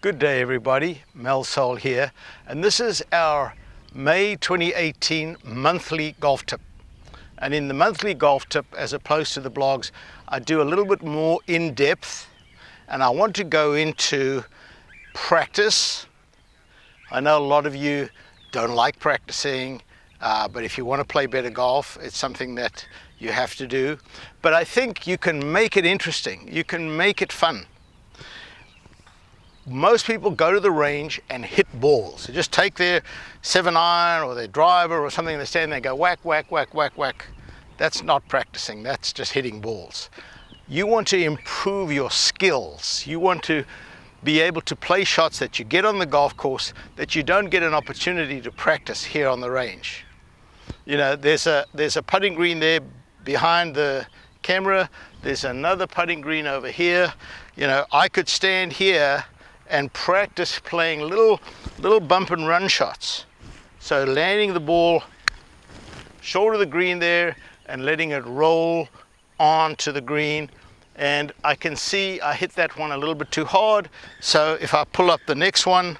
Good day everybody, Mel Soul here, and this is our May 2018 monthly golf tip. And in the monthly golf tip, as opposed to the blogs, I do a little bit more in depth, and I want to go into practice. I know a lot of you don't like practicing, but if you want to play better golf, it's something that you have to do. But I think you can make it interesting, you can make it fun. Most people go to the range and hit balls. They just take their 7-iron or their driver or something, they stand there and go whack, whack, whack, whack, whack. That's not practicing, that's just hitting balls. You want to improve your skills. You want to be able to play shots that you get on the golf course that you don't get an opportunity to practice here on the range. You know, there's a putting green there behind the camera. There's another putting green over here. You know, I could stand here and practice playing little bump and run shots. So landing the ball short of the green there and letting it roll onto the green. And I can see I hit that one a little bit too hard. So if I pull up the next one,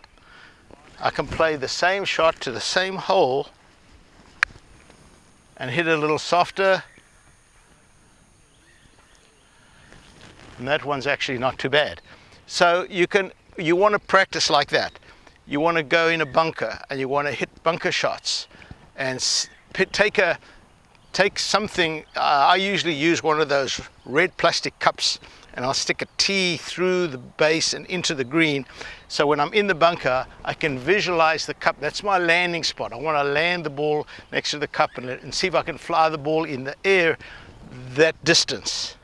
I can play the same shot to the same hole and hit it a little softer. And that one's actually not too bad. So you want to practice like that. You want to go in a bunker and you want to hit bunker shots and take something. I usually use one of those red plastic cups and I'll stick a tee through the base and into the green. So when I'm in the bunker, I can visualize the cup. That's my landing spot. I want to land the ball next to the cup and see if I can fly the ball in the air that distance.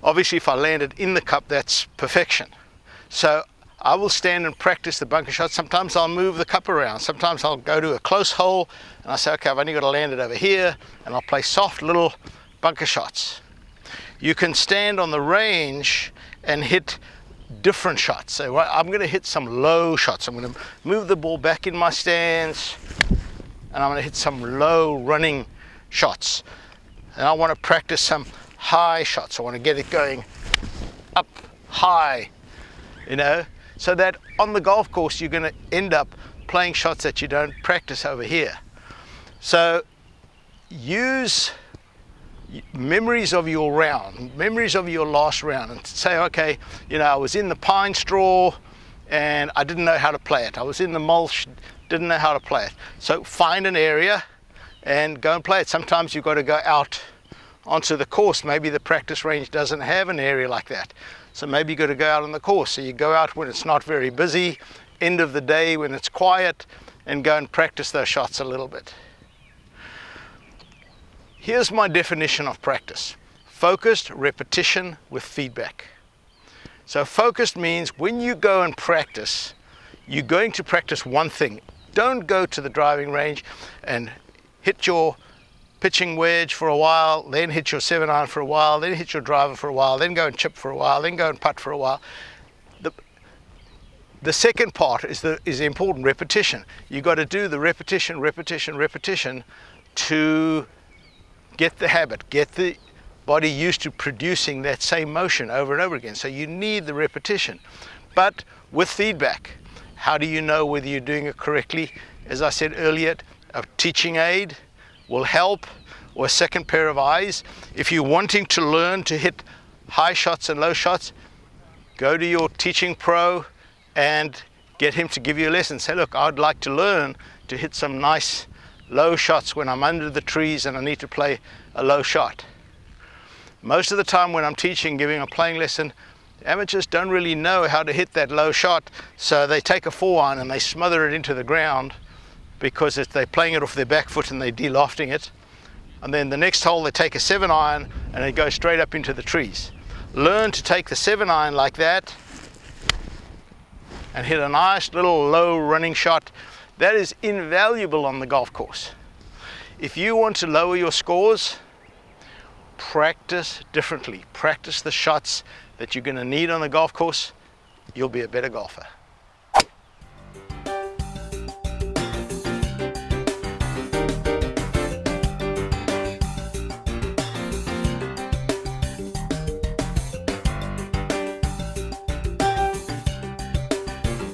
Obviously, if I land it in the cup, that's perfection. So I will stand and practice the bunker shot. Sometimes I'll move the cup around. Sometimes I'll go to a close hole and I say, okay, I've only got to land it over here, and I'll play soft little bunker shots. You can stand on the range and hit different shots. So I'm going to hit some low shots. I'm going to move the ball back in my stance and I'm going to hit some low running shots. And I want to practice some high shots. I want to get it going up high. You know, so that on the golf course you're going to end up playing shots that you don't practice over here. So use memories of your round, memories of your last round, and say, okay, you know, I was in the pine straw and I didn't know how to play it. I was in the mulch, didn't know how to play it. So find an area and go and play it. Sometimes you've got to go out onto the course. Maybe the practice range doesn't have an area like that. So maybe you've got to go out on the course. So you go out when it's not very busy, end of the day when it's quiet, and go and practice those shots a little bit. Here's my definition of practice. Focused repetition with feedback. So focused means when you go and practice, you're going to practice one thing. Don't go to the driving range and hit your pitching wedge for a while, then hit your 7-iron for a while, then hit your driver for a while, then go and chip for a while, then go and putt for a while. The second part is the important repetition. You've got to do the repetition to get the habit, get the body used to producing that same motion over and over again. So you need the repetition, but with feedback. How do you know whether you're doing it correctly? As I said earlier, a teaching aid will help, or a second pair of eyes. If you're wanting to learn to hit high shots and low shots, go to your teaching pro and get him to give you a lesson. Say, look, I'd like to learn to hit some nice low shots when I'm under the trees and I need to play a low shot. Most of the time when I'm teaching, giving a playing lesson, amateurs don't really know how to hit that low shot, so they take a 4-iron and they smother it into the ground because they're playing it off their back foot and they're de-lofting it. And then the next hole they take a 7-iron and they go straight up into the trees. Learn to take the 7-iron like that and hit a nice little low running shot. That is invaluable on the golf course. If you want to lower your scores, practice differently. Practice the shots that you're going to need on the golf course. You'll be a better golfer.